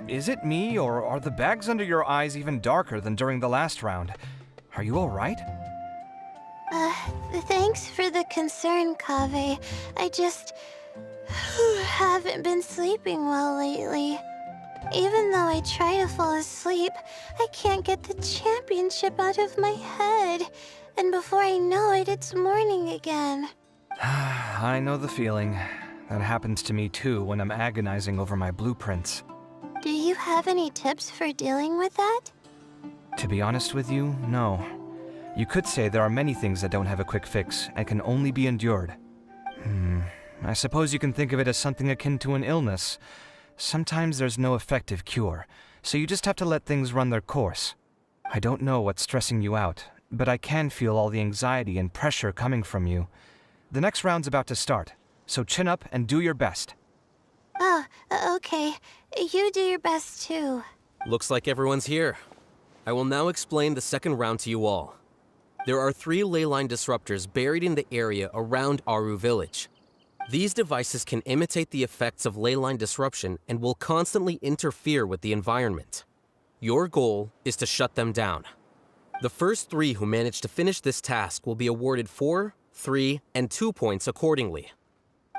Is it me, or are the bags under your eyes even darker than during the last round? Are you alright? Thanks for the concern, Kaveh. I just haven't been sleeping well lately. Even though I try to fall asleep, I can't get the championship out of my head. And before I know it, it's morning again. I know the feeling. That happens to me too when I'm agonizing over my blueprints. Do you have any tips for dealing with that? To be honest with you, no. You could say there are many things that don't have a quick fix and can only be endured. I suppose you can think of it as something akin to an illness. Sometimes there's no effective cure, so you just have to let things run their course. I don't know what's stressing you out, but I can feel all the anxiety and pressure coming from you. The next round's about to start, so chin up and do your best. Oh, okay. You do your best too. Looks like everyone's here. I will now explain the second round to you all. There are 3 ley line disruptors buried in the area around Aru Village. These devices can imitate the effects of ley line disruption and will constantly interfere with the environment. Your goal is to shut them down. The first 3 who manage to finish this task will be awarded 4, 3, and 2 points accordingly.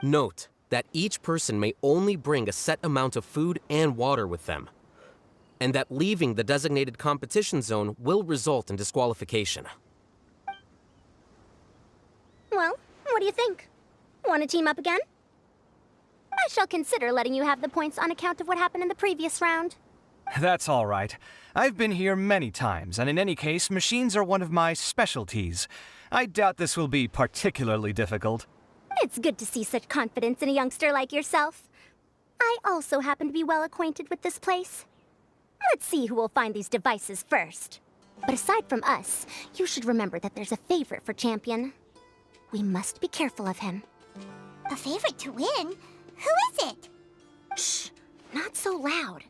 Note that each person may only bring a set amount of food and water with them, and that leaving the designated competition zone will result in disqualification. Well, what do you think? Want to team up again? I shall consider letting you have the points on account of what happened in the previous round. That's all right. I've been here many times, and in any case, machines are one of my specialties. I doubt this will be particularly difficult. It's good to see such confidence in a youngster like yourself. I also happen to be well acquainted with this place. Let's see who will find these devices first. But aside from us, you should remember that there's a favorite for Champion. We must be careful of him. A favorite to win? Who is it? Shh! Not so loud.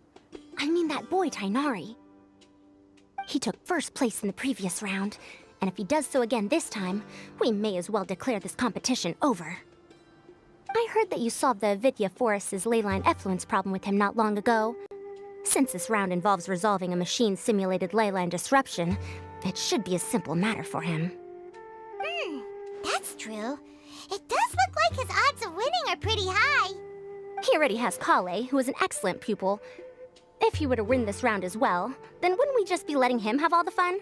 I mean that boy, Tighnari. He took first place in the previous round, and if he does so again this time, we may as well declare this competition over. I heard that you solved the Avidya Forest's leyline effluence problem with him not long ago. Since this round involves resolving a machine-simulated leyline disruption, it should be a simple matter for him. That's true. It does look like his odds of winning are pretty high. He already has Kale, who is an excellent pupil. If he were to win this round as well, then wouldn't we just be letting him have all the fun?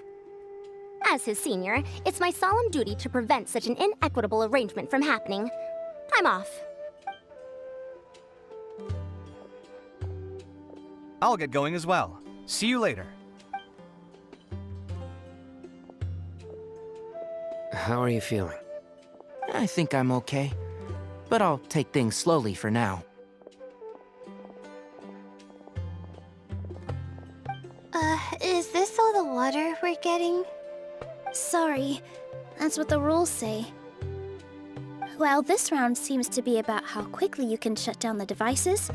As his senior, it's my solemn duty to prevent such an inequitable arrangement from happening. I'm off. I'll get going as well. See you later. How are you feeling? I think I'm okay, but I'll take things slowly for now. Is this all the water we're getting? Sorry, that's what the rules say. While this round seems to be about how quickly you can shut down the devices,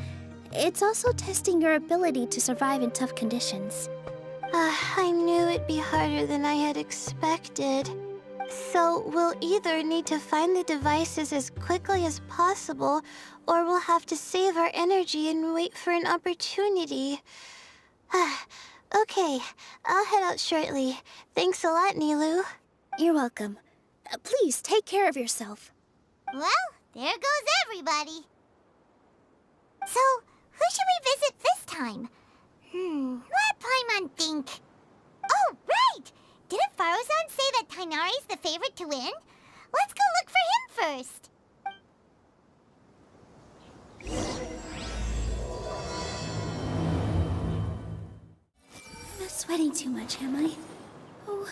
it's also testing your ability to survive in tough conditions. I knew it'd be harder than I had expected. So we'll either need to find the devices as quickly as possible, or we'll have to save our energy and wait for an opportunity. Okay, I'll head out shortly. Thanks a lot, Nilu. You're welcome. Please take care of yourself. Well, there goes everybody. So, who should we visit this time? Let Paimon think. Oh, right! Didn't Farozan say that Tighnari's the favorite to win? Let's go look for him first. I'm not sweating too much, am I? Oh,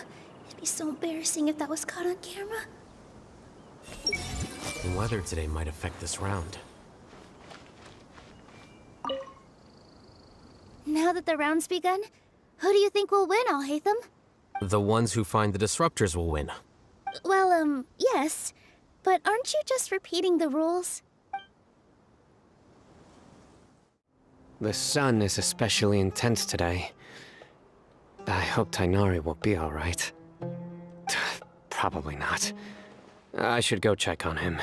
it'd be so embarrassing if that was caught on camera. The weather today might affect this round. Now that the round's begun, who do you think will win, Alhaitham? The ones who find the disruptors will win. Well, yes. But aren't you just repeating the rules? The sun is especially intense today. I hope Tighnari will be all right. Probably not. I should go check on him.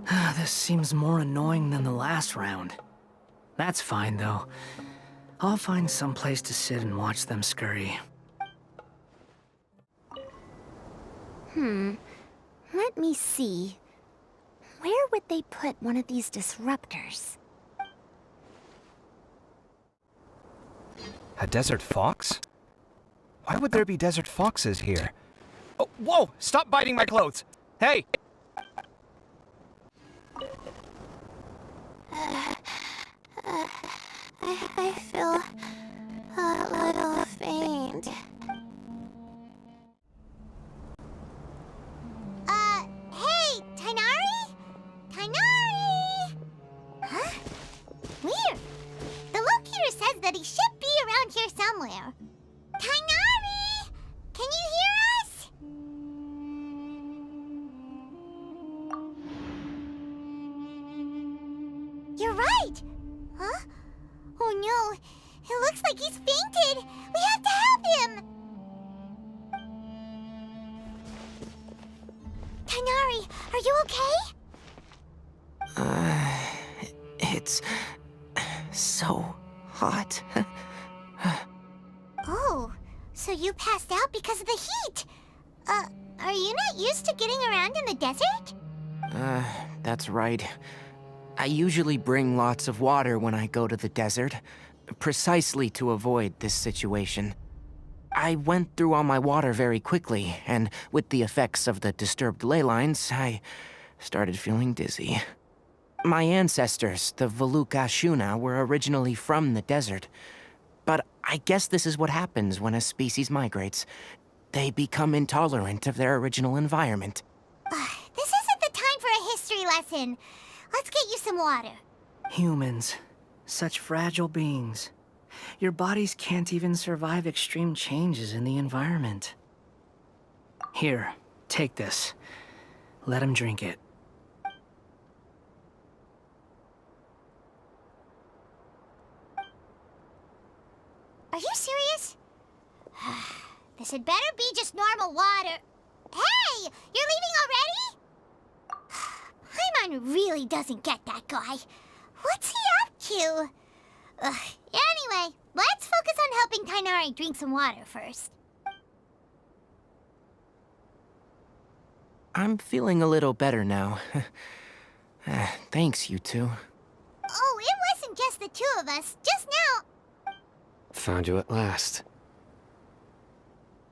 This seems more annoying than the last round. That's fine, though. I'll find some place to sit and watch them scurry. Let me see. Where would they put one of these disruptors? A desert fox? Why would there be desert foxes here? Oh, whoa! Stop biting my clothes! Hey! I feel a little faint. Hey, Tainari? Tainari! Huh? Weird. The locator says that he should be around here somewhere. Tainari! Can you hear us? You're right! Huh? Oh no, it looks like he's fainted! We have to help him! Tainari, are you okay? It's so hot. Oh, so you passed out because of the heat? Are you not used to getting around in the desert? That's right. I usually bring lots of water when I go to the desert, precisely to avoid this situation. I went through all my water very quickly, and with the effects of the disturbed ley lines, I started feeling dizzy. My ancestors, the Valukashuna, were originally from the desert. But I guess this is what happens when a species migrates. They become intolerant of their original environment. This isn't the time for a history lesson. Let's get you some water. Humans. Such fragile beings. Your bodies can't even survive extreme changes in the environment. Here, take this. Let him drink it. Are you serious? This had better be just normal water. Hey! You're leaving already? Paimon really doesn't get that guy. What's he up to? Anyway, let's focus on helping Tainari drink some water first. I'm feeling a little better now. Thanks, you two. Oh, it wasn't just the two of us. Just now. Found you at last.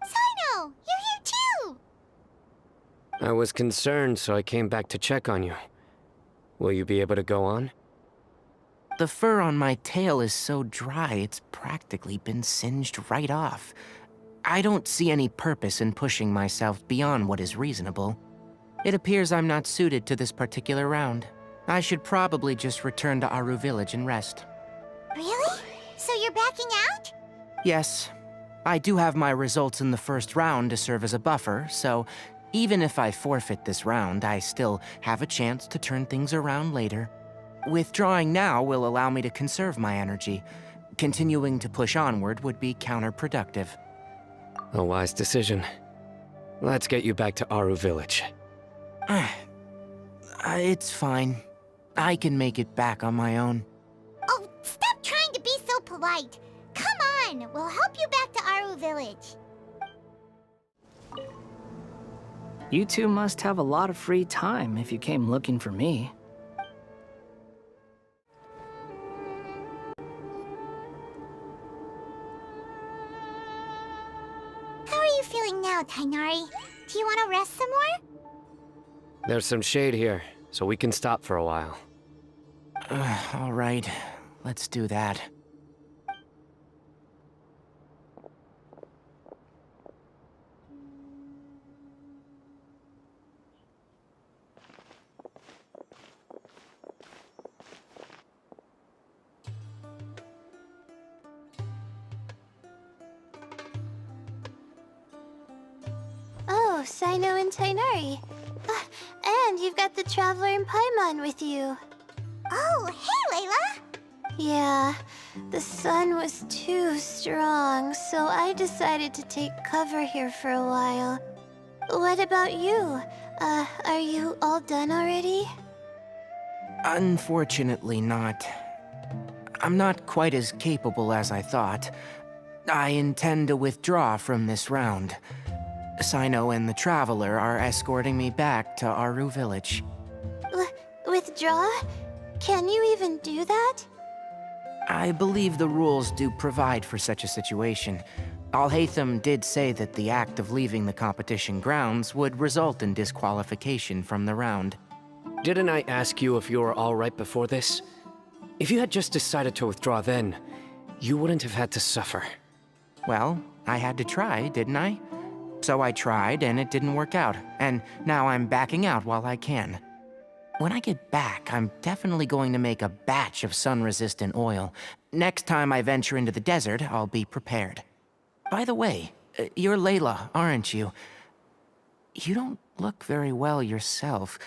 Sino, you're here too. I was concerned, so I came back to check on you. Will you be able to go on? The fur on my tail is so dry, it's practically been singed right off. I don't see any purpose in pushing myself beyond what is reasonable. It appears I'm not suited to this particular round. I should probably just return to Aru Village and rest. Really? So you're backing out? Yes. I do have my results in the first round to serve as a buffer, so even if I forfeit this round, I still have a chance to turn things around later. Withdrawing now will allow me to conserve my energy. Continuing to push onward would be counterproductive. A wise decision. Let's get you back to Aru Village. It's fine. I can make it back on my own. Oh, stop trying to be so polite. Come on, we'll help you back to Aru Village. You two must have a lot of free time if you came looking for me. How are you feeling now, Tainari? Do you want to rest some more? There's some shade here, so we can stop for a while. All right, let's do that. Oh, Sino and Tainari. And you've got the Traveler and Paimon with you. Oh, hey, Layla! Yeah, the sun was too strong, so I decided to take cover here for a while. What about you? Are you all done already? Unfortunately not. I'm not quite as capable as I thought. I intend to withdraw from this round. Sino and the Traveler are escorting me back to Aru Village. Withdraw? Can you even do that? I believe the rules do provide for such a situation. Alhaitham did say that the act of leaving the competition grounds would result in disqualification from the round. Didn't I ask you if you were all right before this? If you had just decided to withdraw then, you wouldn't have had to suffer. Well, I had to try, didn't I? So I tried, and it didn't work out, and now I'm backing out while I can. When I get back, I'm definitely going to make a batch of sun-resistant oil. Next time I venture into the desert, I'll be prepared. By the way, you're Layla, aren't you? You don't look very well yourself.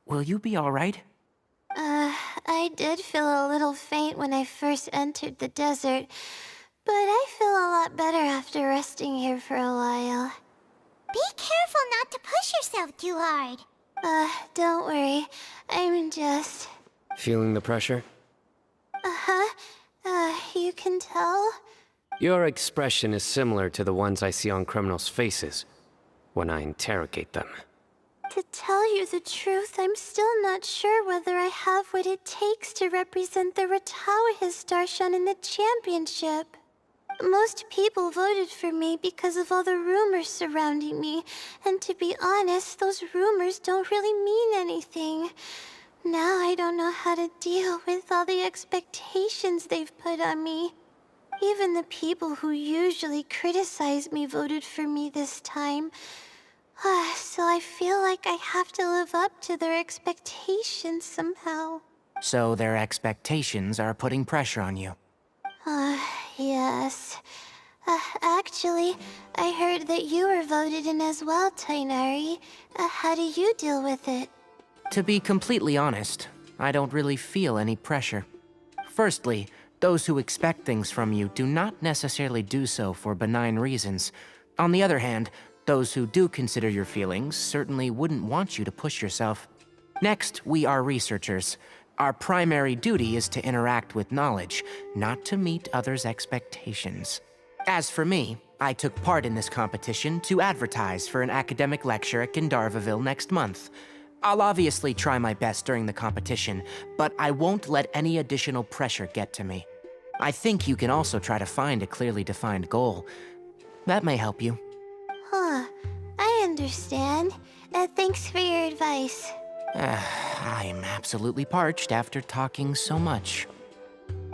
Will you be all right? I did feel a little faint when I first entered the desert, but I feel a lot better after resting here for a while. Be careful not to push yourself too hard. Don't worry. I'm just... Feeling the pressure? You can tell? Your expression is similar to the ones I see on criminals' faces when I interrogate them. To tell you the truth, I'm still not sure whether I have what it takes to represent the Ratawa Darshan in the championship. Most people voted for me because of all the rumors surrounding me, and to be honest, those rumors don't really mean anything. Now I don't know how to deal with all the expectations they've put on me. Even the people who usually criticize me voted for me this time. So I feel like I have to live up to their expectations somehow. So their expectations are putting pressure on you. Yes. Actually, I heard that you were voted in as well, Tainari. How do you deal with it? To be completely honest, I don't really feel any pressure. Firstly, those who expect things from you do not necessarily do so for benign reasons. On the other hand, those who do consider your feelings certainly wouldn't want you to push yourself. Next, we are researchers. Our primary duty is to interact with knowledge, not to meet others' expectations. As for me, I took part in this competition to advertise for an academic lecture at Gandharvaville next month. I'll obviously try my best during the competition, but I won't let any additional pressure get to me. I think you can also try to find a clearly defined goal. That may help you. I understand. Thanks for your advice. I'm absolutely parched after talking so much.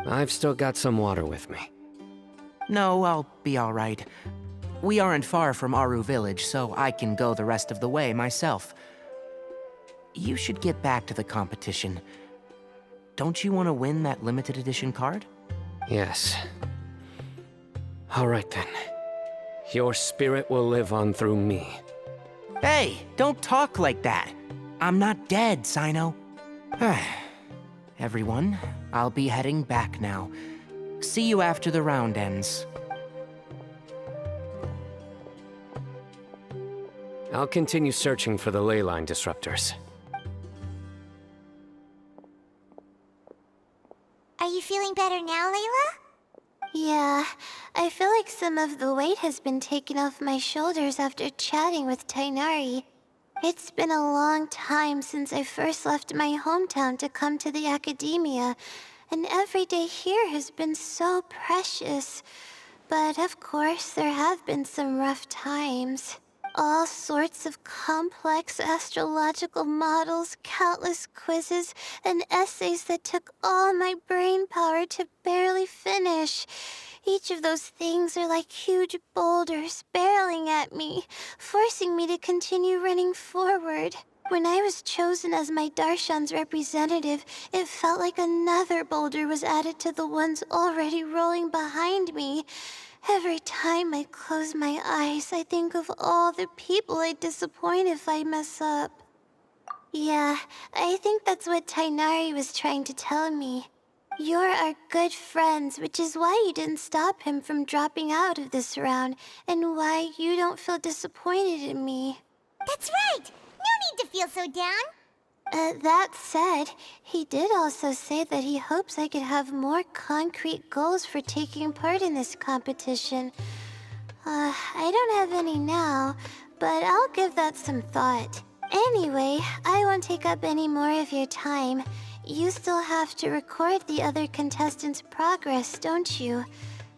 I've still got some water with me. No, I'll be all right. We aren't far from Aru Village, so I can go the rest of the way myself. You should get back to the competition. Don't you want to win that limited edition card? Yes. All right then. Your spirit will live on through me. Hey, don't talk like that. I'm not dead, Sino. Everyone, I'll be heading back now. See you after the round ends. I'll continue searching for the ley line disruptors. Are you feeling better now, Layla? Yeah, I feel like some of the weight has been taken off my shoulders after chatting with Tainari. It's been a long time since I first left my hometown to come to the academia, and every day here has been so precious. But of course, there have been some rough times. All sorts of complex astrological models, countless quizzes, and essays that took all my brain power to barely finish. Each of those things are like huge boulders barreling at me, forcing me to continue running forward. When I was chosen as my Darshan's representative, it felt like another boulder was added to the ones already rolling behind me. Every time I close my eyes, I think of all the people I'd disappoint if I mess up. Yeah, I think that's what Tainari was trying to tell me. You're our good friends, which is why you didn't stop him from dropping out of this round, and why you don't feel disappointed in me. That's right! No need to feel so down. That said, he did also say that he hopes I could have more concrete goals for taking part in this competition. I don't have any now, but I'll give that some thought. Anyway, I won't take up any more of your time. You still have to record the other contestants' progress, don't you?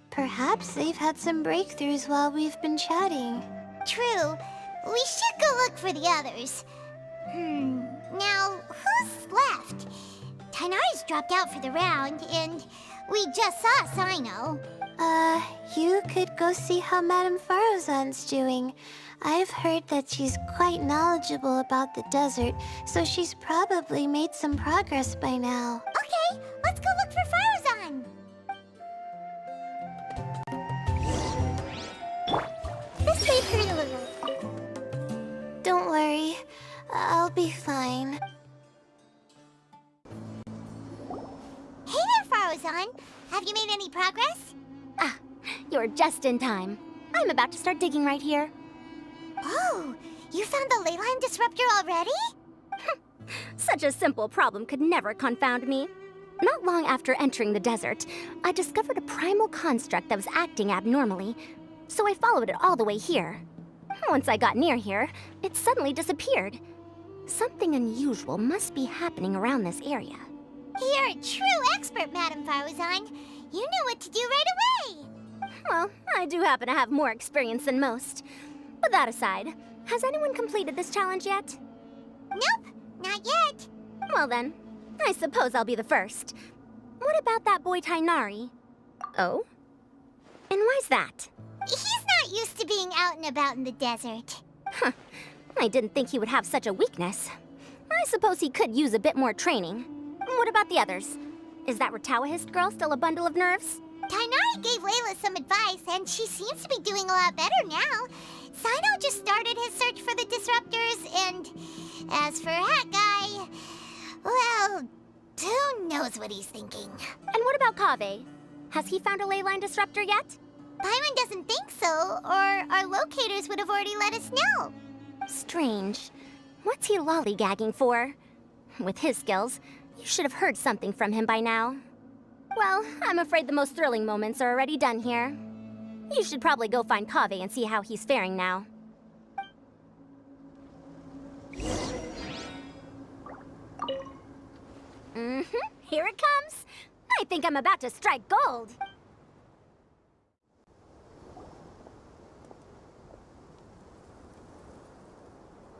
Perhaps they've had some breakthroughs while we've been chatting. True. We should go look for the others. Now, who's left? Tainari's dropped out for the round, and we just saw Sino. You could go see how Madame Farozan's doing. I've heard that she's quite knowledgeable about the desert, so she's probably made some progress by now. Okay, let's go look for Farozan. This may hurt a little. Don't worry, I'll be fine. Hey there, Farozan. Have you made any progress? Ah, you're just in time. I'm about to start digging right here. Oh, you found the leyline disruptor already? Such a simple problem could never confound me. Not long after entering the desert, I discovered a primal construct that was acting abnormally, so I followed it all the way here. Once I got near here, it suddenly disappeared. Something unusual must be happening around this area. You're a true expert, Madame Farozan. You knew what to do right away. Well, I do happen to have more experience than most. But that aside, has anyone completed this challenge yet? Nope, not yet. Well then, I suppose I'll be the first. What about that boy Tainari? Oh? And why's that? He's not used to being out and about in the desert. Huh. I didn't think he would have such a weakness. I suppose he could use a bit more training. What about the others? Is that Ratawahist girl still a bundle of nerves? Tainari gave Layla some advice, and she seems to be doing a lot better now. Sino just started his search for the disruptors, and as for Hat Guy, well, who knows what he's thinking. And what about Kaveh? Has he found a leyline disruptor yet? Paimon doesn't think so, or our locators would have already let us know. Strange. What's he lollygagging for? With his skills, you should have heard something from him by now. Well, I'm afraid the most thrilling moments are already done here. You should probably go find Kaveh and see how he's faring now. Here it comes. I think I'm about to strike gold.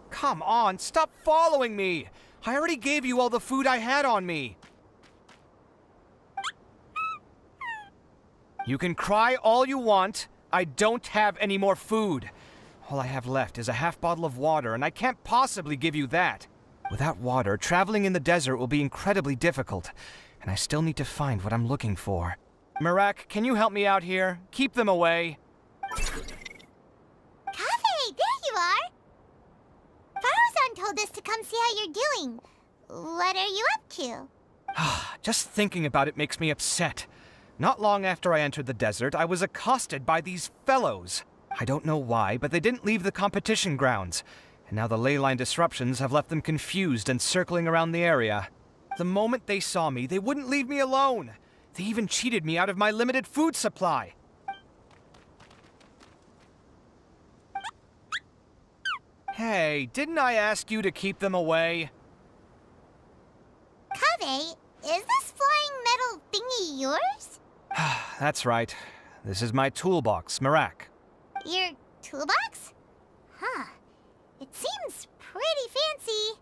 Come on, stop following me! I already gave you all the food I had on me. You can cry all you want. I don't have any more food. All I have left is a half bottle of water, and I can't possibly give you that. Without water, traveling in the desert will be incredibly difficult, and I still need to find what I'm looking for. Mirak, can you help me out here? Keep them away. Kaveh, there you are! Farozan told us to come see how you're doing. What are you up to? Just thinking about it makes me upset. Not long after I entered the desert, I was accosted by these fellows. I don't know why, but they didn't leave the competition grounds, and now the leyline disruptions have left them confused and circling around the area. The moment they saw me, they wouldn't leave me alone. They even cheated me out of my limited food supply. Hey, didn't I ask you to keep them away? Kaveh, is this flying metal thingy yours? That's right. This is my toolbox, Mirak. Your toolbox? Huh. It seems pretty fancy.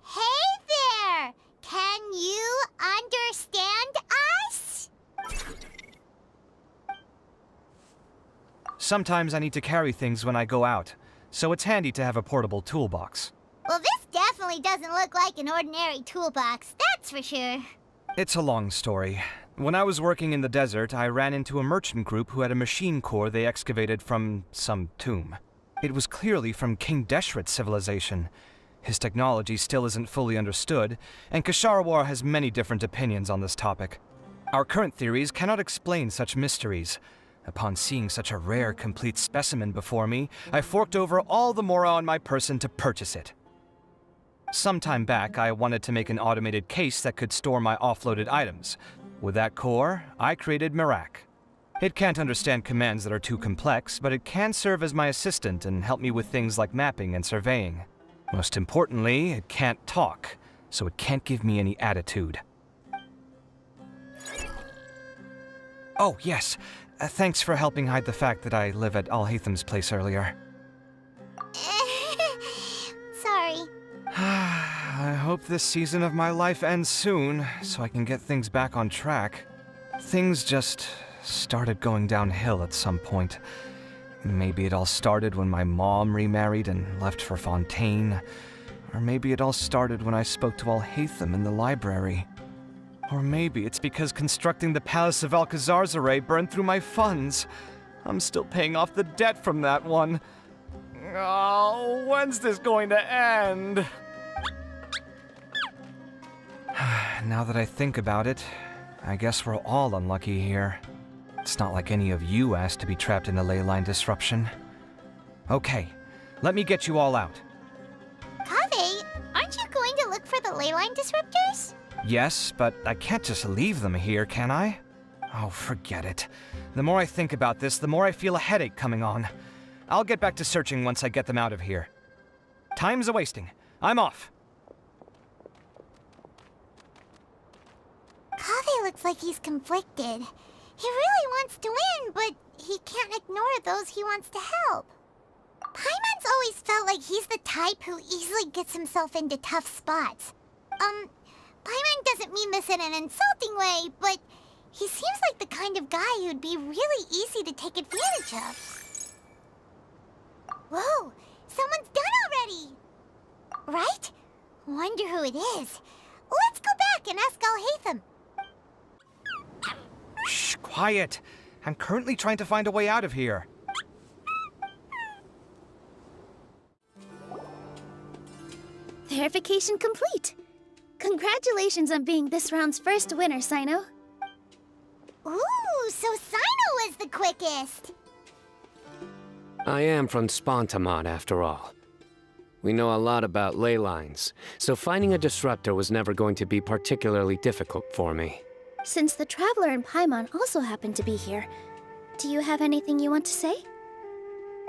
Hey there! Can you understand us? Sometimes I need to carry things when I go out, so it's handy to have a portable toolbox. Well, this definitely doesn't look like an ordinary toolbox, that's for sure. It's a long story. When I was working in the desert, I ran into a merchant group who had a machine core they excavated from some tomb. It was clearly from King Deshret's civilization. His technology still isn't fully understood, and Kasharawar has many different opinions on this topic. Our current theories cannot explain such mysteries. Upon seeing such a rare, complete specimen before me, I forked over all the mora on my person to purchase it. Some time back, I wanted to make an automated case that could store my offloaded items. With that core, I created Mirak. It can't understand commands that are too complex, but it can serve as my assistant and help me with things like mapping and surveying. Most importantly, it can't talk, so it can't give me any attitude. Oh, yes. Thanks for helping hide the fact that I live at Alhatham's place earlier. Sorry. I hope this season of my life ends soon, so I can get things back on track. Things just started going downhill at some point. Maybe it all started when my mom remarried and left for Fontaine. Or maybe it all started when I spoke to Alhatham in the library. Or maybe it's because constructing the Palace of Alcazar's burned through my funds. I'm still paying off the debt from that one. Oh, when's this going to end? Now that I think about it, I guess we're all unlucky here. It's not like any of you asked to be trapped in a ley line disruption. Okay, let me get you all out. Kaveh, aren't you going to look for the ley line disruptors? Yes, but I can't just leave them here, can I? Oh, forget it. The more I think about this, the more I feel a headache coming on. I'll get back to searching once I get them out of here. Time's a-wasting. I'm off. Kaveh looks like he's conflicted. He really wants to win, but he can't ignore those he wants to help. Paimon's always felt like he's the type who easily gets himself into tough spots. Paimon doesn't mean this in an insulting way, but he seems like the kind of guy who'd be really easy to take advantage of. Whoa, someone's done already! Right? Wonder who it is. Let's go back and ask Alhatham. Shh, quiet. I'm currently trying to find a way out of here. Verification complete. Congratulations on being this round's first winner, Sino. Ooh, so Sino was the quickest! I am from Spontamon, after all. We know a lot about ley lines, so finding a disruptor was never going to be particularly difficult for me. Since the Traveler and Paimon also happen to be here, do you have anything you want to say?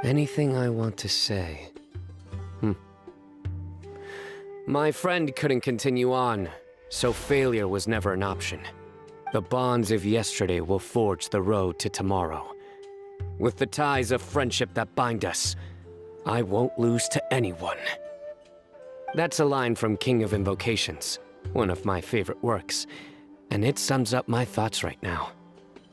Anything I want to say? My friend couldn't continue on, so failure was never an option. The bonds of yesterday will forge the road to tomorrow. With the ties of friendship that bind us, I won't lose to anyone. That's a line from King of Invocations, one of my favorite works, and it sums up my thoughts right now.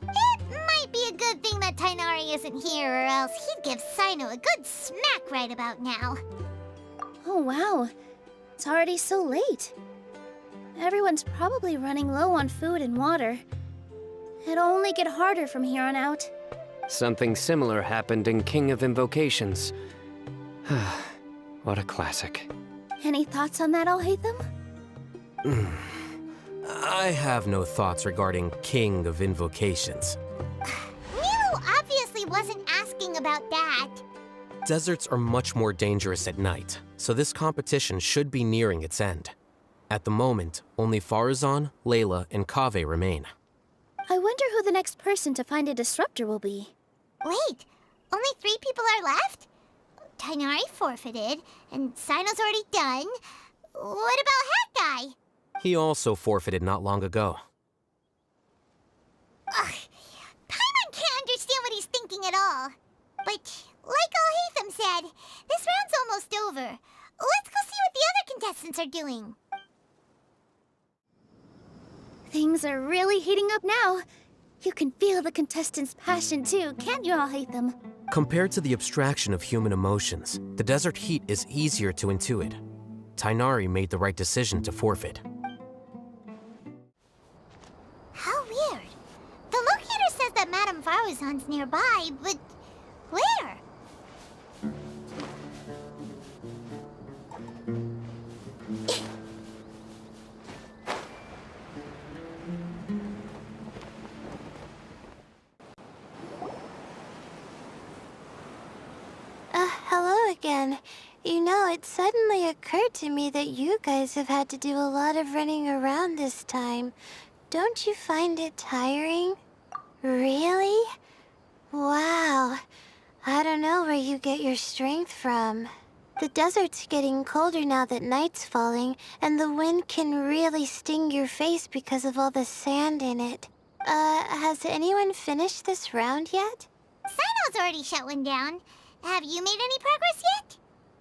It might be a good thing that Tighnari isn't here, or else he'd give Sino a good smack right about now. Oh wow, it's already so late. Everyone's probably running low on food and water. It'll only get harder from here on out. Something similar happened in King of Invocations. What a classic. Any thoughts on that, Alhatham? I have no thoughts regarding King of Invocations. Milu obviously wasn't asking about that. Deserts are much more dangerous at night, so this competition should be nearing its end. At the moment, only Farazan, Layla, and Kaveh remain. I wonder who the next person to find a disruptor will be. Wait, only 3 people are left? Tighnari forfeited, and Sino's already done. What about Hat Guy? He also forfeited not long ago. Ugh, Paimon can't understand what he's thinking at all. But, like Alhatham said, this round's almost over. Let's go see what the other contestants are doing. Things are really heating up now. You can feel the contestants' passion too, can't you, Alhatham? Compared to the abstraction of human emotions, the desert heat is easier to intuit. Tighnari made the right decision to forfeit. How weird. The locator says that Madame Farazan's nearby, but where? Hello again. You know, it suddenly occurred to me that you guys have had to do a lot of running around this time. Don't you find it tiring? Really? Wow. I don't know where you get your strength from. The desert's getting colder now that night's falling, and the wind can really sting your face because of all the sand in it. Has anyone finished this round yet? Sino's already shut one down. Have you made any progress yet?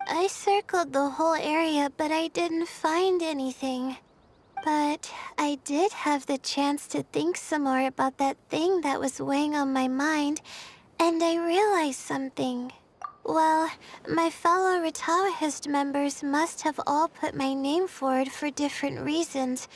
I circled the whole area, but I didn't find anything. But I did have the chance to think some more about that thing that was weighing on my mind, and I realized something. Well, my fellow Retawahist members must have all put my name forward for different reasons,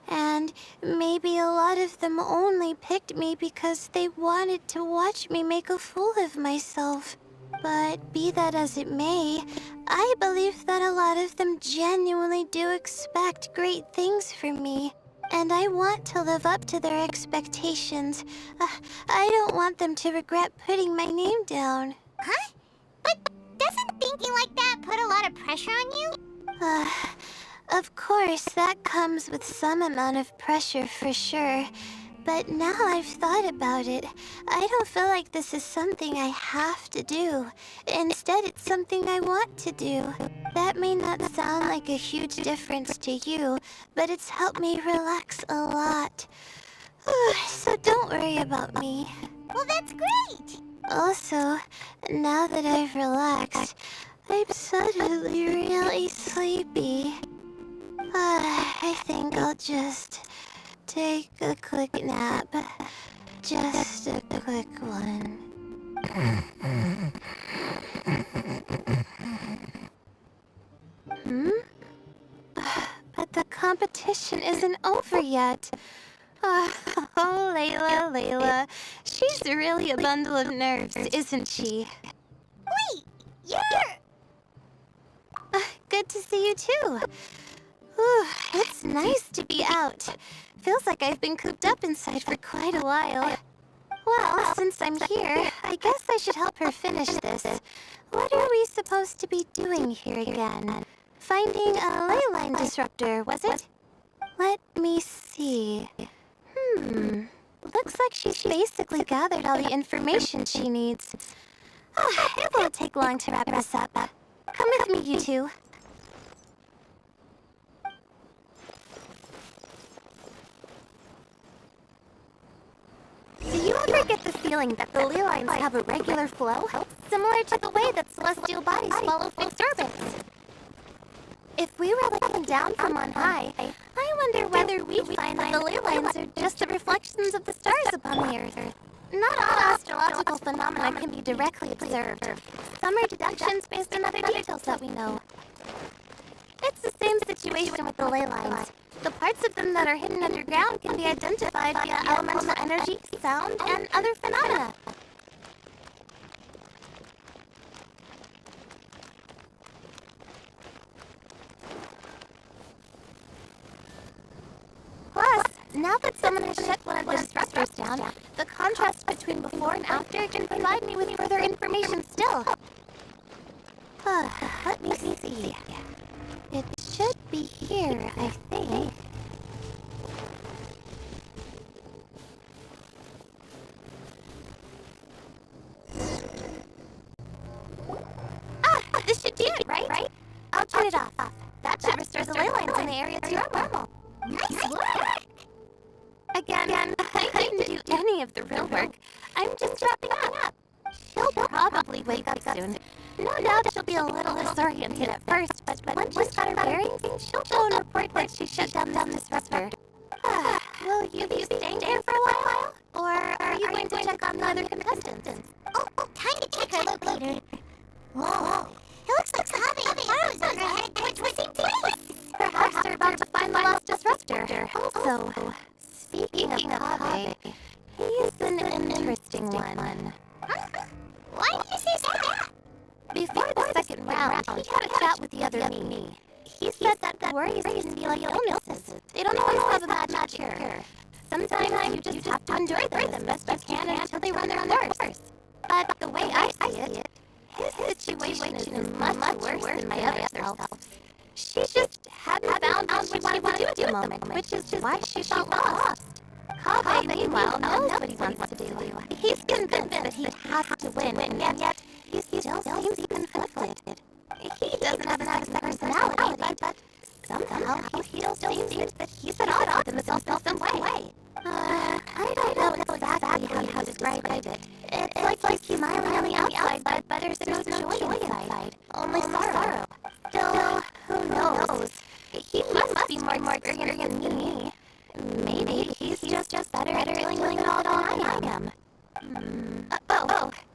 and maybe a lot of them only picked me because they wanted to watch me make a fool of myself. But be that as it may, I believe that a lot of them genuinely do expect great things from me. And I want to live up to their expectations. I don't want them to regret putting my name down. Huh? But doesn't thinking like that put a lot of pressure on you? Of course, that comes with some amount of pressure for sure. But now I've thought about it, I don't feel like this is something I have to do. Instead, it's something I want to do. That may not sound like a huge difference to you, but it's helped me relax a lot. So don't worry about me. Well, that's great! Also, now that I've relaxed, I'm suddenly really sleepy. I think I'll just take a quick nap. Just a quick one. But the competition isn't over yet. Oh, Layla. She's really a bundle of nerves, isn't she? Wait, you're... Good to see you too. Whew, it's nice to be out. Feels like I've been cooped up inside for quite a while. Well, since I'm here, I guess I should help her finish this. What are we supposed to be doing here again? Finding a ley line disruptor, was it? Let me see. Looks like she's basically gathered all the information she needs. It won't take long to wrap this up. Come with me, you two. Do you ever get the feeling that the ley lines have a regular flow, similar to the way that celestial bodies follow fixed orbits? If we were looking down from on high, I wonder whether we'd find that the ley lines are just the reflections of the stars upon the Earth. Not all astrological phenomena can be directly observed. Some are deductions based on other details that we know. It's the same situation with the ley lines. The parts of them that are hidden underground can be identified via elemental energy, sound, and other phenomena. Plus, now that someone has shut one of the disruptors down, the contrast between before and after can provide me with further information still. Let me see. It should be here, I think. This should do it, right? I'll turn it off. That should restore the ley lines in the area to normal. Nice work! Again, I didn't do any of the real work. I'm just wrapping up. She'll probably wake up soon. No doubt she'll be a little disoriented at first, but once she's got her bearings, she'll go and report that she shut down this disruptor. Will you be staying here for a while? Or are you going to check on the other contestants? Oh, time to check her locator. Whoa, it looks like Kaveh arrows are headed towards the same place. Perhaps they're about to find the lost disruptor. Also, speaking of Kaveh, he's an interesting one. Why do you say that? Before the second round, he had a chat with the other me. He said that worries can be like illnesses. They don't always have a magic cure. Sometimes you just have to endure them as best you can until they run their course. But the way I see it, His situation is much worse than my other self. She just hadn't found what she wanted to do at the moment, which is why she felt lost. Kaveh, meanwhile, knows what he wants to do. He's convinced that he has to win, and yet he still seems conflicted. He doesn't have a personality, but somehow he still seems that he's at odds with himself in some way. I don't know exactly how to describe it. It's like he's smiling on the outside, but there's no joy inside. Only sorrow. Still, who knows? He must be more experienced than me. Maybe he's just better at dealing it all than I am.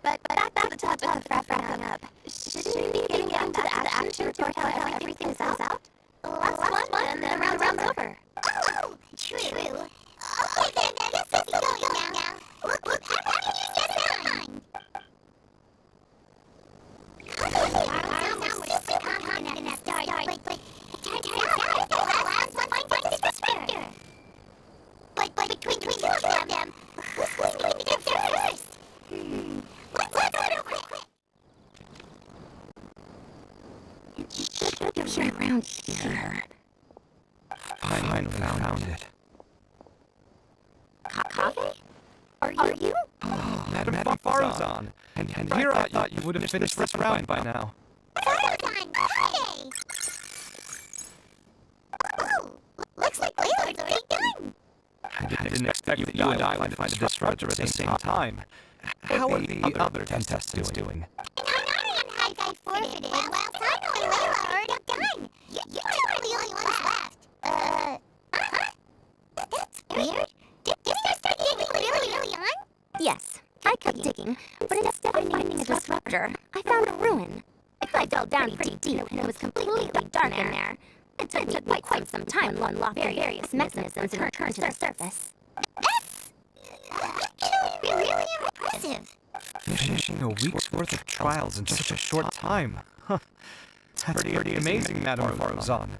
But back to the topic of wrapping up. Should we be getting into the action report how everything is out? Last one, and then round's over. Oh, true. Okay, then, let's get going now. Look, everyone use your time. Now we're super confident in that start, but it turns out the last one finds the despair. But between two of them, who's going to get there first? Let's go quick. It should be around here. Finally found it. Kaveh? Are you? Oh, Madame Farzan. And here I thought you would have finished this round by now. Farzan, hey! Oh, looks like Layla's already done. I didn't expect that you and I would find a disruptor at the same time. How are the other contestants doing? Nari and Haikai forfeited, while Sino and Layla are already done. You two are the only ones left. That's weird. Did you start digging really early on? Yes, I kept digging, but instead of finding a disruptor, I found a ruin. I fell down pretty deep, and it was completely dark in there. It took me quite some time to unlock various mechanisms and return to the surface. That's actually really impressive. Finishing a week's worth of trials in such a short time. Huh. That's pretty amazing, Madame Farzan.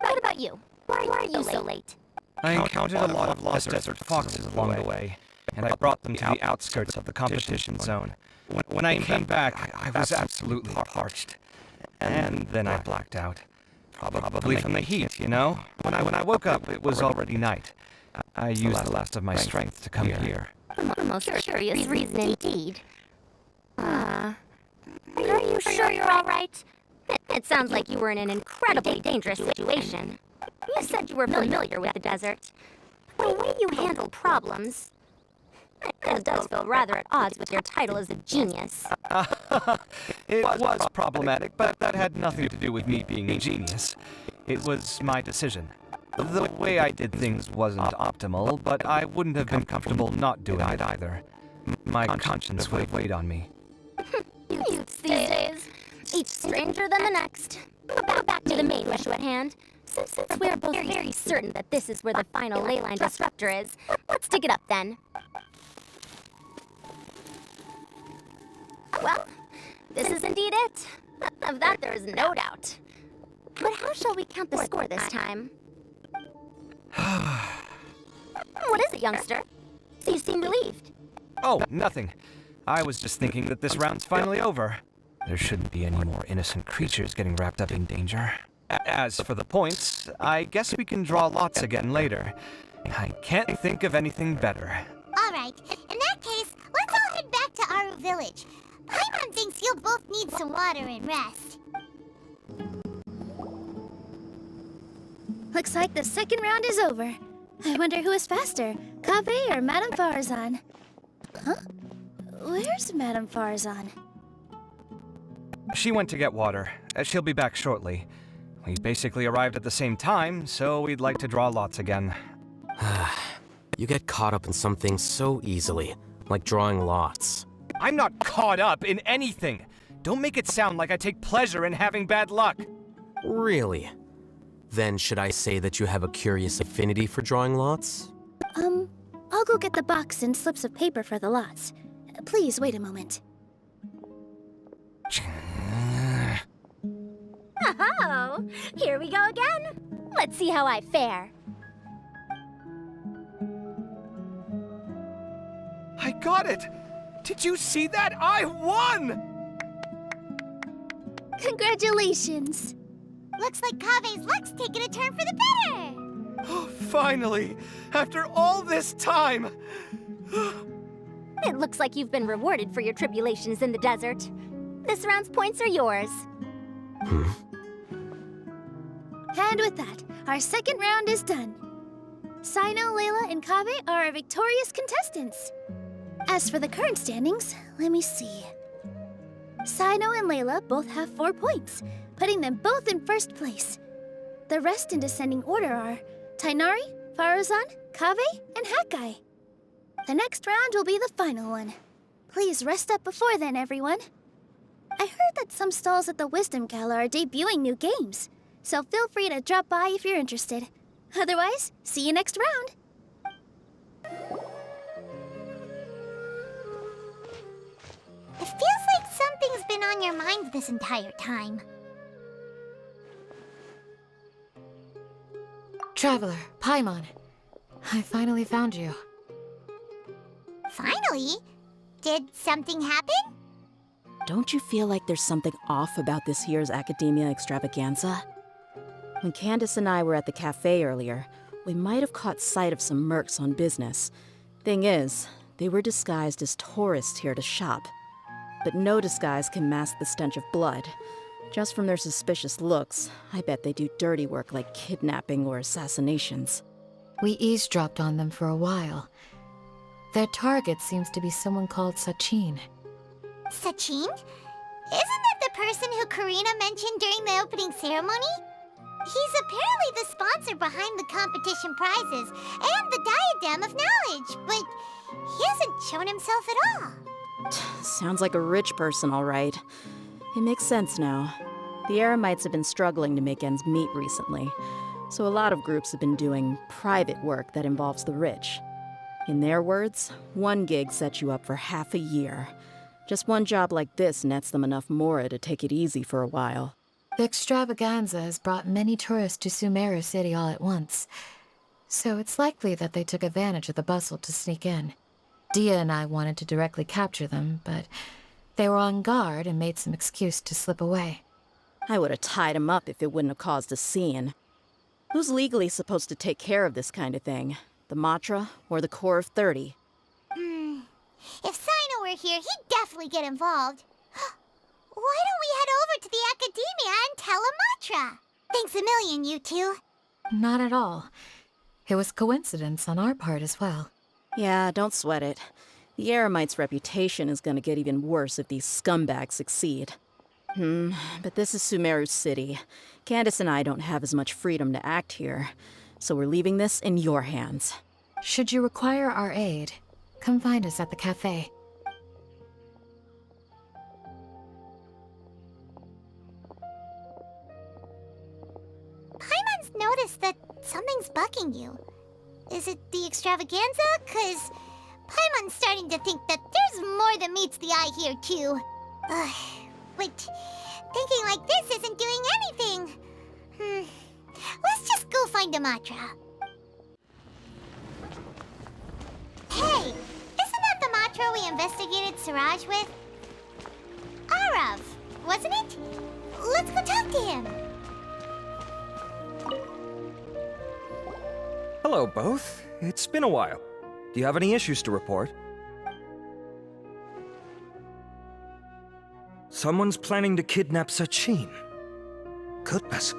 What about you? Why are you so late? I encountered a lot of lost desert foxes along the way, and I brought them to the outskirts of the competition zone. When I came back, I was absolutely parched. And then I blacked out. Probably from the heat, you know? When I woke up, it was already night. I used the last of my strength to come here. A most curious reason indeed. Are you sure you're all right? It sounds like you were in an incredibly dangerous situation. You said you were familiar with the desert. The way you handle problems, it does feel rather at odds with your title as a genius. It was problematic, but that had nothing to do with me being a genius. It was my decision. The way I did things wasn't optimal, but I wouldn't have been comfortable not doing it either. My conscience would have weighed on me. Youths these days, each stranger than the next. But back to the main issue at hand. Since we are both very certain that this is where the final leyline disruptor is, let's dig it up then. Well, this is indeed it. Of that there is no doubt. But how shall we count the score this time? What is it, youngster? You seem relieved. Oh, nothing. I was just thinking that this round's finally over. There shouldn't be any more innocent creatures getting wrapped up in danger. As for the points, I guess we can draw lots again later. I can't think of anything better. Alright, in that case, let's all head back to Aru Village. Paimon thinks you'll both need some water and rest. Looks like the second round is over. I wonder who is faster, Kaveh or Madame Farzan? Huh? Where's Madame Farzan? She went to get water. She'll be back shortly. We basically arrived at the same time, so we'd like to draw lots again. You get caught up in some things so easily, like drawing lots. I'm not caught up in anything! Don't make it sound like I take pleasure in having bad luck! Really? Then should I say that you have a curious affinity for drawing lots? I'll go get the box and slips of paper for the lots. Please wait a moment. Oh, here we go again. Let's see how I fare. I got it! Did you see that? I won! Congratulations! Looks like Kave's luck's taking a turn for the better. Finally! After all this time! It looks like you've been rewarded for your tribulations in the desert. This round's points are yours. And with that, our second round is done. Sino, Layla, and Kaveh are our victorious contestants. As for the current standings, let me see. Sino and Layla both have 4 points, putting them both in first place. The rest in descending order are Tainari, Faruzan, Kaveh, and Hakai. The next round will be the final one. Please rest up before then, everyone. I heard that some stalls at the Wisdom Gala are debuting new games, so feel free to drop by if you're interested. Otherwise, see you next round. It feels like something's been on your mind this entire time. Traveler, Paimon. I finally found you. Finally? Did something happen? Don't you feel like there's something off about this year's Academia Extravaganza? When Candace and I were at the cafe earlier, we might have caught sight of some mercs on business. Thing is, they were disguised as tourists here to shop. But no disguise can mask the stench of blood. Just from their suspicious looks, I bet they do dirty work like kidnapping or assassinations. We eavesdropped on them for a while. Their target seems to be someone called Sachin. Sachin? Isn't that the person who Karina mentioned during the opening ceremony? He's apparently the sponsor behind the competition prizes and the Diadem of Knowledge, but he hasn't shown himself at all. Sounds like a rich person, all right. It makes sense now. The Eremites have been struggling to make ends meet recently, so a lot of groups have been doing private work that involves the rich. In their words, one gig sets you up for half a year. Just one job like this nets them enough mora to take it easy for a while. The extravaganza has brought many tourists to Sumeru City all at once, so it's likely that they took advantage of the bustle to sneak in. Dia and I wanted to directly capture them, but they were on guard and made some excuse to slip away. I would have tied him up if it wouldn't have caused a scene. Who's legally supposed to take care of this kind of thing? The Matra or the Corps of 30? If Sino were here, he'd definitely get involved. Why don't we head over to the Academia and tell Amatra? Thanks a million, you two. Not at all. It was coincidence on our part as well. Yeah, don't sweat it. The Eremites' reputation is gonna get even worse if these scumbags succeed. But this is Sumeru City. Candace and I don't have as much freedom to act here, so we're leaving this in your hands. Should you require our aid, come find us at the cafe. Paimon's noticed that something's bugging you. Is it the extravaganza? 'Cause Paimon's starting to think that there's more than meets the eye here, too. But thinking like this isn't doing anything. Let's just go find Amatra. Hey, isn't that the Matra we investigated Siraj with? Arav, wasn't it? Let's go talk to him. Hello, both. It's been a while. Do you have any issues to report? Someone's planning to kidnap Sachin. Goodness.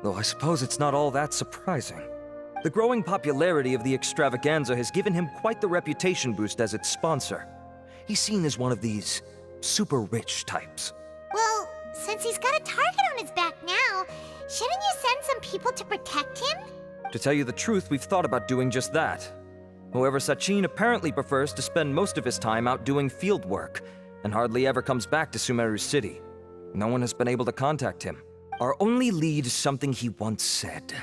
Though I suppose it's not all that surprising. The growing popularity of the extravaganza has given him quite the reputation boost as its sponsor. He's seen as one of these super rich types. Well, since he's got a target on his back now, shouldn't you send some people to protect him? To tell you the truth, we've thought about doing just that. However, Sachin apparently prefers to spend most of his time out doing field work, and hardly ever comes back to Sumeru City. No one has been able to contact him. Our only lead is something he once said.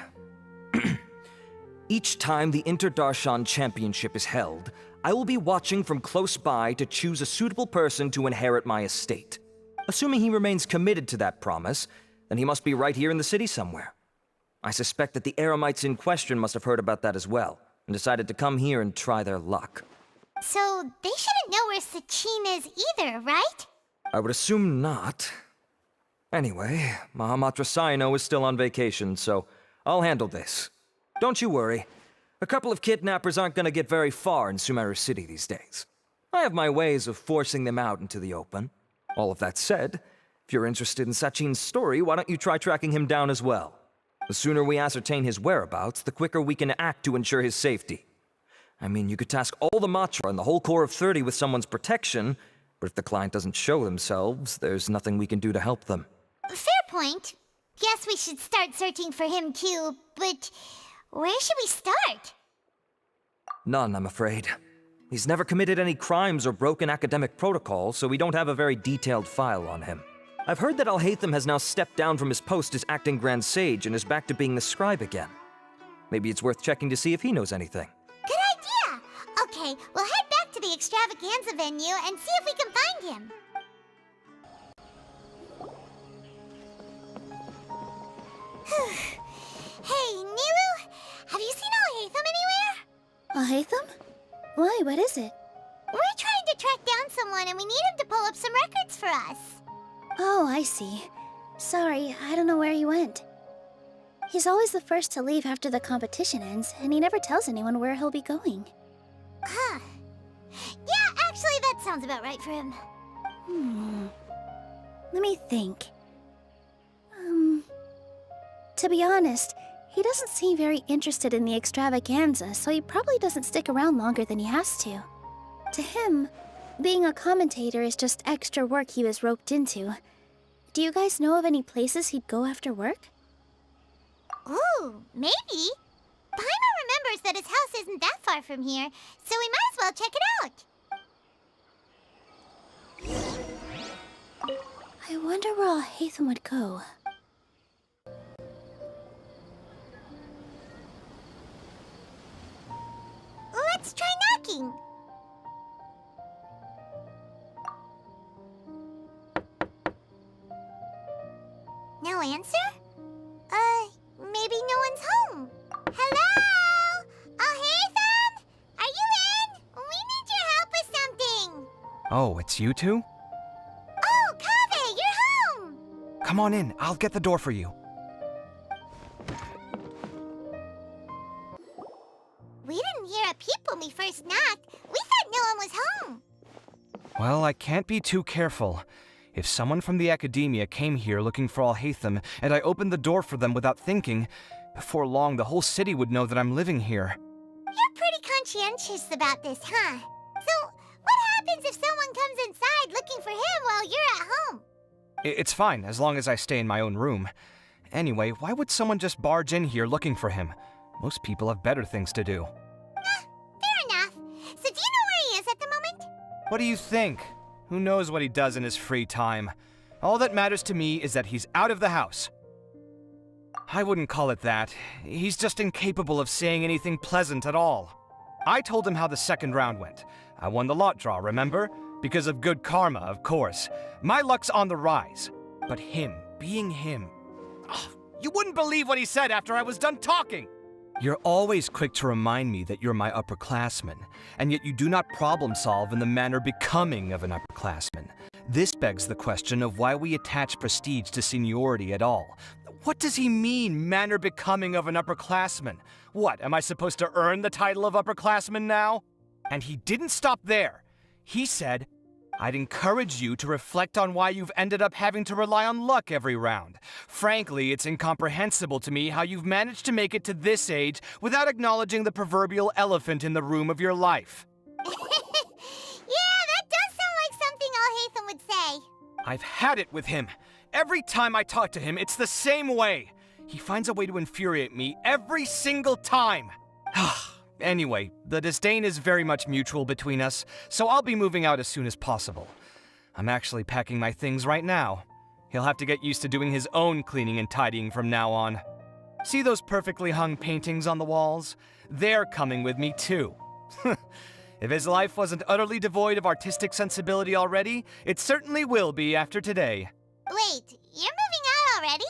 Each time the Inter-Darshan Championship is held, I will be watching from close by to choose a suitable person to inherit my estate. Assuming he remains committed to that promise, then he must be right here in the city somewhere. I suspect that the Eremites in question must have heard about that as well, and decided to come here and try their luck. So they shouldn't know where Sachin is either, right? I would assume not. Anyway, Mahamatra Saino is still on vacation, so I'll handle this. Don't you worry. A couple of kidnappers aren't gonna get very far in Sumeru City these days. I have my ways of forcing them out into the open. All of that said, if you're interested in Sachin's story, why don't you try tracking him down as well? The sooner we ascertain his whereabouts, the quicker we can act to ensure his safety. I mean, you could task all the Matra and the whole Corps of 30 with someone's protection, but if the client doesn't show themselves, there's nothing we can do to help them. Fair point. Guess we should start searching for him too, but where should we start? None, I'm afraid. He's never committed any crimes or broken academic protocol, so we don't have a very detailed file on him. I've heard that Alhaitham has now stepped down from his post as acting Grand Sage and is back to being the scribe again. Maybe it's worth checking to see if he knows anything. Good idea! Okay, we'll head back to the extravaganza venue and see if we can find him. Hey, Nilu, have you seen Alhaitham anywhere? Alhaitham? Why, what is it? We're trying to track down someone and we need him to pull up some records for us. Oh, I see. Sorry, I don't know where he went. He's always the first to leave after the competition ends, and he never tells anyone where he'll be going. Huh. Yeah, actually, that sounds about right for him. Let me think. To be honest, he doesn't seem very interested in the extravaganza, so he probably doesn't stick around longer than he has to. To him, being a commentator is just extra work he was roped into. Do you guys know of any places he'd go after work? Ooh, maybe. Paimon remembers that his house isn't that far from here, so we might as well check it out. I wonder where Alhaitham would go. Let's try knocking. No answer? Maybe no one's home. Hello? Alhaitham? Are you in? We need your help with something. Oh, it's you two? Oh, Kaveh, you're home. Come on in, I'll get the door for you. We didn't hear a peep when we first knocked. We thought no one was home. Well, I can't be too careful. If someone from the academia came here looking for Alhaitham, and I opened the door for them without thinking, before long the whole city would know that I'm living here. You're pretty conscientious about this, huh? So, what happens if someone comes inside looking for him while you're at home? It's fine, as long as I stay in my own room. Anyway, why would someone just barge in here looking for him? Most people have better things to do. Fair enough. So do you know where he is at the moment? What do you think? Who knows what he does in his free time? All that matters to me is that he's out of the house. I wouldn't call it that. He's just incapable of saying anything pleasant at all. I told him how the second round went. I won the lot draw, remember? Because of good karma, of course. My luck's on the rise. But him, being him... Oh, you wouldn't believe what he said after I was done talking! You're always quick to remind me that you're my upperclassman, and yet you do not problem solve in the manner becoming of an upperclassman. This begs the question of why we attach prestige to seniority at all. What does he mean, manner becoming of an upperclassman? What, am I supposed to earn the title of upperclassman now? And he didn't stop there. He said, I'd encourage you to reflect on why you've ended up having to rely on luck every round. Frankly, it's incomprehensible to me how you've managed to make it to this age without acknowledging the proverbial elephant in the room of your life. Yeah, that does sound like something Alhaitham would say. I've had it with him. Every time I talk to him, it's the same way. He finds a way to infuriate me every single time. Anyway, the disdain is very much mutual between us, so I'll be moving out as soon as possible. I'm actually packing my things right now. He'll have to get used to doing his own cleaning and tidying from now on. See those perfectly hung paintings on the walls? They're coming with me too. If his life wasn't utterly devoid of artistic sensibility already, it certainly will be after today. Wait, you're moving out already?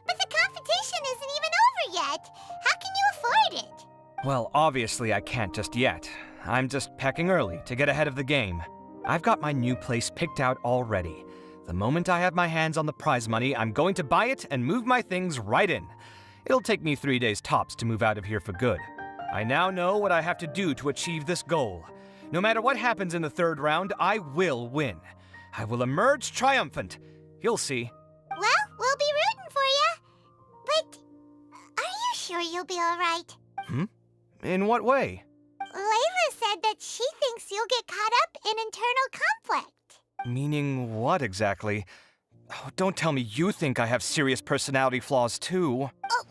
But the competition isn't even over yet. How can you afford it? Well, obviously I can't just yet. I'm just packing early to get ahead of the game. I've got my new place picked out already. The moment I have my hands on the prize money, I'm going to buy it and move my things right in. It'll take me 3 days tops to move out of here for good. I now know what I have to do to achieve this goal. No matter what happens in the third round, I will win. I will emerge triumphant. You'll see. Well, we'll be rooting for you. But are you sure you'll be all right? In what way? Layla said that she thinks you'll get caught up in internal conflict. Meaning what exactly? Oh, don't tell me you think I have serious personality flaws too. Oh,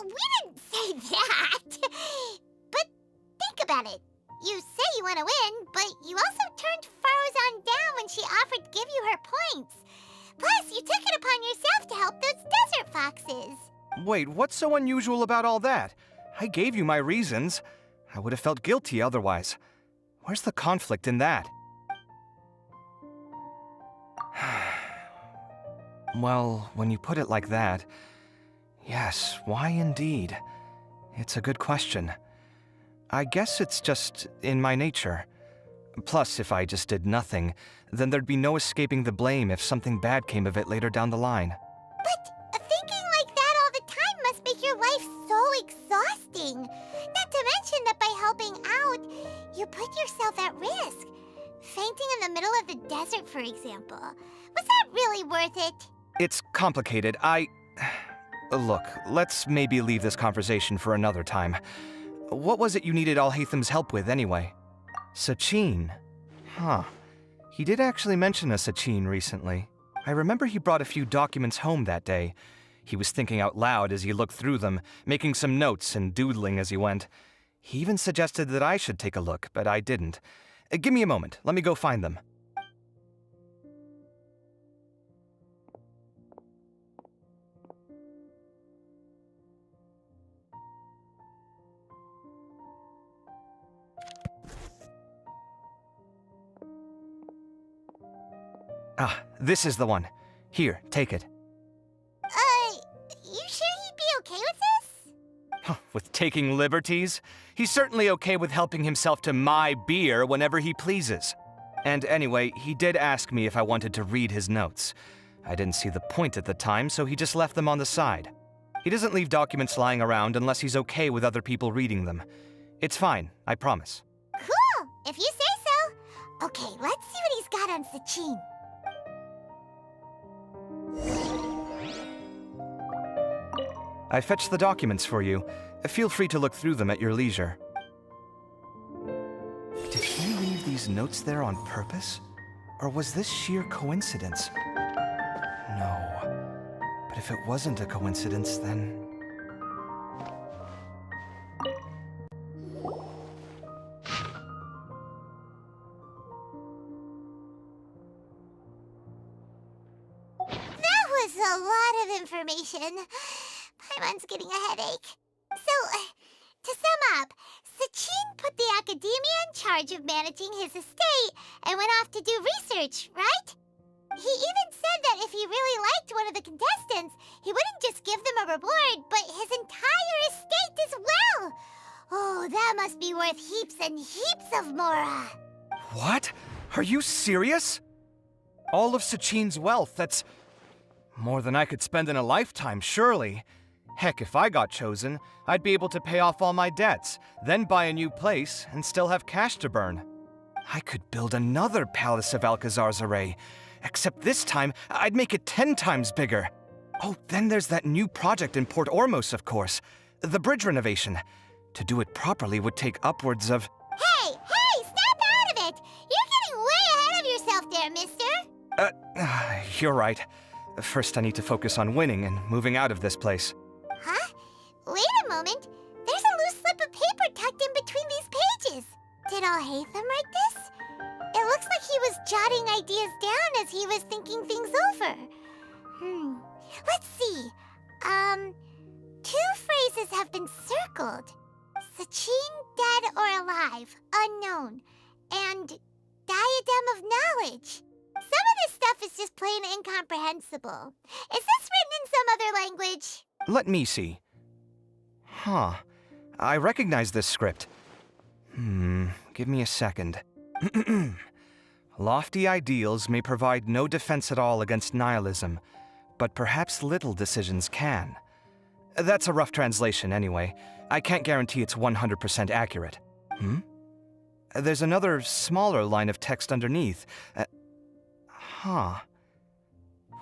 we didn't say that. But think about it. You say you want to win, but you also turned Farozan down when she offered to give you her points. Plus, you took it upon yourself to help those desert foxes. Wait, what's so unusual about all that? I gave you my reasons. I would have felt guilty otherwise. Where's the conflict in that? Well, when you put it like that, yes, why indeed? It's a good question. I guess it's just in my nature. Plus, if I just did nothing, then there'd be no escaping the blame if something bad came of it later down the line. But thinking like that all the time must make your life so exhausting. Not to mention that by helping out, you put yourself at risk. Fainting in the middle of the desert, for example. Was that really worth it? It's complicated. Look, let's maybe leave this conversation for another time. What was it you needed Alhaitham's help with, anyway? Sachin. Huh. He did actually mention a Sachin recently. I remember he brought a few documents home that day. He was thinking out loud as he looked through them, making some notes and doodling as he went. He even suggested that I should take a look, but I didn't. Give me a moment. Let me go find them. Ah, this is the one. Here, take it. You sure he'd be okay with this? Huh, with taking liberties? He's certainly okay with helping himself to my beer whenever he pleases. And anyway, he did ask me if I wanted to read his notes. I didn't see the point at the time, so he just left them on the side. He doesn't leave documents lying around unless he's okay with other people reading them. It's fine, I promise. Cool, if you say so. Okay, let's see what he's got on Sachin. I fetched the documents for you. Feel free to look through them at your leisure. Did he leave these notes there on purpose? Or was this sheer coincidence? No. But if it wasn't a coincidence, then... That was a lot of information. Paimon's getting a headache. So, to sum up, Sachin put the academia in charge of managing his estate and went off to do research, right? He even said that if he really liked one of the contestants, he wouldn't just give them a reward, but his entire estate as well. Oh, that must be worth heaps and heaps of Mora. What? Are you serious? All of Sachin's wealth, that's more than I could spend in a lifetime, surely. Heck, if I got chosen, I'd be able to pay off all my debts, then buy a new place, and still have cash to burn. I could build another Palace of Alcazar's array, except this time, I'd make it 10 times bigger. Oh, then there's that new project in Port Ormos, of course. The bridge renovation. To do it properly would take upwards of... Hey, snap out of it! You're getting way ahead of yourself there, mister! You're right. First, I need to focus on winning and moving out of this place. Huh? Wait a moment. There's a loose slip of paper tucked in between these pages. Did Alhaitham write this? It looks like he was jotting ideas down as he was thinking things over. Let's see. 2 phrases have been circled. Sachin, dead or alive, unknown. And diadem of knowledge. Some of this stuff is just plain incomprehensible. Is this written in some other language? Let me see. Huh. I recognize this script. Give me a second. Lofty ideals may provide no defense at all against nihilism, but perhaps little decisions can. That's a rough translation anyway. I can't guarantee it's 100% accurate. There's another smaller line of text underneath. Huh.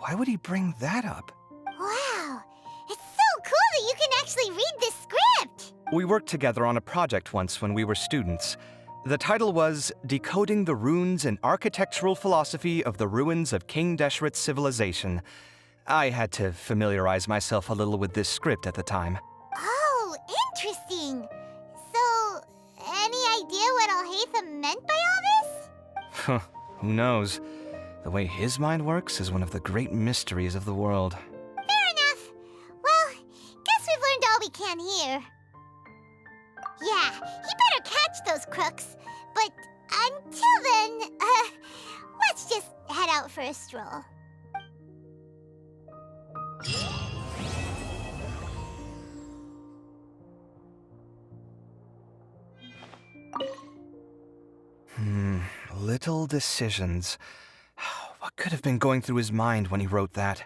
Why would he bring that up? Wow, it's so cool that you can actually read this script! We worked together on a project once when we were students. The title was Decoding the Runes and Architectural Philosophy of the Ruins of King Deshret's Civilization. I had to familiarize myself a little with this script at the time. Oh, interesting. So, any idea what Alhaitham meant by all this? Who knows? The way his mind works is one of the great mysteries of the world. Fair enough. Well, guess we've learned all we can here. Yeah, he better catch those crooks. But until then, let's just head out for a stroll. Little decisions. What could have been going through his mind when he wrote that?